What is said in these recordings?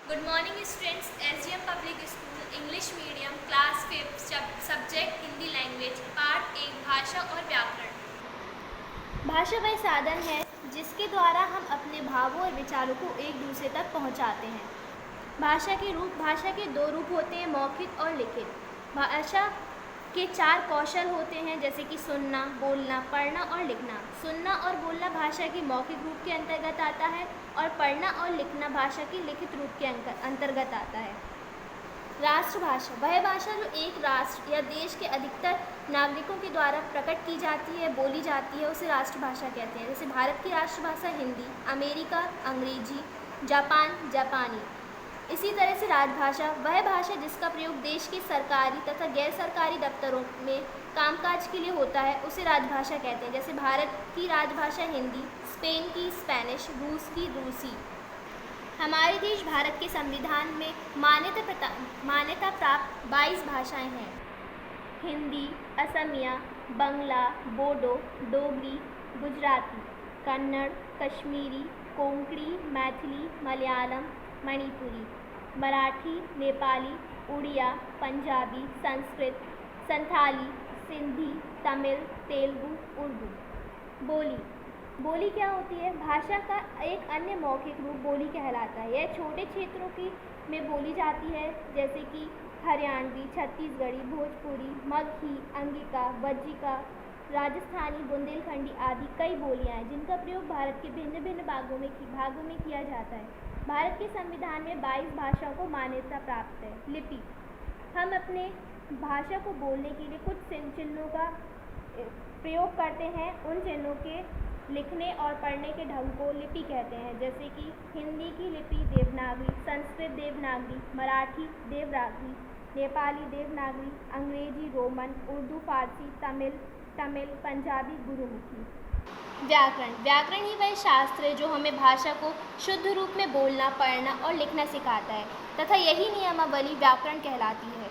Good morning students. SDM public school English medium class 5 subject Hindi language part 1 भाषा और व्याकरण। भाषा वह साधन है जिसके द्वारा हम अपने भावों और विचारों को एक दूसरे तक पहुंचाते हैं। भाषा के दो रूप होते हैं, मौखिक और लिखित। भाषा के 4 कौशल होते हैं, जैसे कि सुनना, बोलना, पढ़ना और लिखना। सुनना और बोलना भाषा के मौखिक रूप के अंतर्गत आता है और पढ़ना और लिखना भाषा के लिखित रूप के अंतर्गत आता है। राष्ट्रभाषा वह भाषा जो एक राष्ट्र या देश के अधिकतर नागरिकों के द्वारा प्रकट की जाती है, बोली जाती है, उसे राष्ट्रभाषा कहते हैं। जैसे भारत की राष्ट्रभाषा हिंदी, अमेरिका अंग्रेजी, जापान जापानी। इसी तरह से राजभाषा वह भाषा जिसका प्रयोग देश के सरकारी तथा गैर सरकारी दफ्तरों में कामकाज के लिए होता है, उसे राजभाषा कहते हैं। जैसे भारत की राजभाषा हिंदी, स्पेन की स्पेनिश, रूस की रूसी। हमारे देश भारत के संविधान में मान्यता प्राप्त 22 भाषाएं हैं। हिंदी, असमिया, बंगला, बोडो, डोगरी, गुजराती, कन्नड़, कश्मीरी, कोंकणी, मैथिली, मलयालम, मणिपुरी, मराठी, नेपाली, उड़िया, पंजाबी, संस्कृत, संथाली, सिंधी, तमिल, तेलुगु, उर्दू। बोली क्या होती है? भाषा का एक अन्य मौखिक रूप बोली कहलाता है। यह छोटे क्षेत्रों की में बोली जाती है, जैसे कि हरियाणवी, छत्तीसगढ़ी, भोजपुरी, मगही, अंगिका, वज्जिका, राजस्थानी, बुंदेलखंडी आदि कई बोलियां हैं जिनका प्रयोग भारत के भिन्न भिन्न भागों में किया जाता है। भारत के संविधान में 22 भाषाओं को मान्यता प्राप्त है। लिपि हम अपने भाषा को बोलने के लिए कुछ चिन्हों का प्रयोग करते हैं। उन चिन्हों के लिखने और पढ़ने के ढंग को लिपि कहते हैं, जैसे कि हिंदी की लिपि देवनागरी, संस्कृत देवनागरी, मराठी देवनागरी, नेपाली देवनागरी, अंग्रेजी रोमन, उर्दू फारसी, तमिल पंजाबी गुरुमुखी। व्याकरण ही वह शास्त्र है जो हमें भाषा को शुद्ध रूप में बोलना, पढ़ना और लिखना सिखाता है तथा यही नियमावली व्याकरण कहलाती है।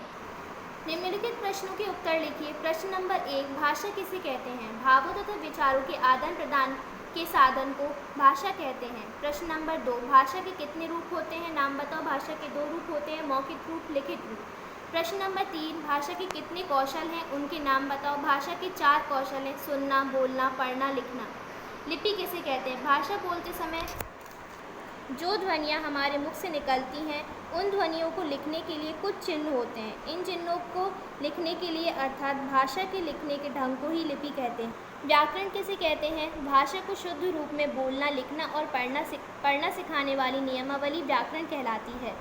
निम्नलिखित प्रश्नों के उत्तर लिखिए। प्रश्न नंबर 1, भाषा किसे कहते हैं? भावों तथा विचारों के आदान प्रदान के साधन को भाषा कहते हैं। प्रश्न नंबर 2, भाषा के कितने रूप होते हैं? नाम बताओ। भाषा के 2 रूप होते हैं, मौखिक रूप, लिखित रूप। प्रश्न नंबर 3, भाषा के कितने कौशल हैं? उनके नाम बताओ। भाषा के 4 कौशल हैं, सुनना, बोलना, पढ़ना, लिखना। लिपि किसे कहते हैं? भाषा बोलते समय जो ध्वनियाँ हमारे मुख से निकलती हैं, उन ध्वनियों को लिखने के लिए कुछ चिन्ह होते हैं। इन चिन्हों को लिखने के लिए अर्थात भाषा के लिखने के ढंग को ही लिपि कहते हैं। व्याकरण किसे कहते हैं? भाषा को शुद्ध रूप में बोलना, लिखना और पढ़ना सिखाने वाली नियमावली व्याकरण कहलाती है।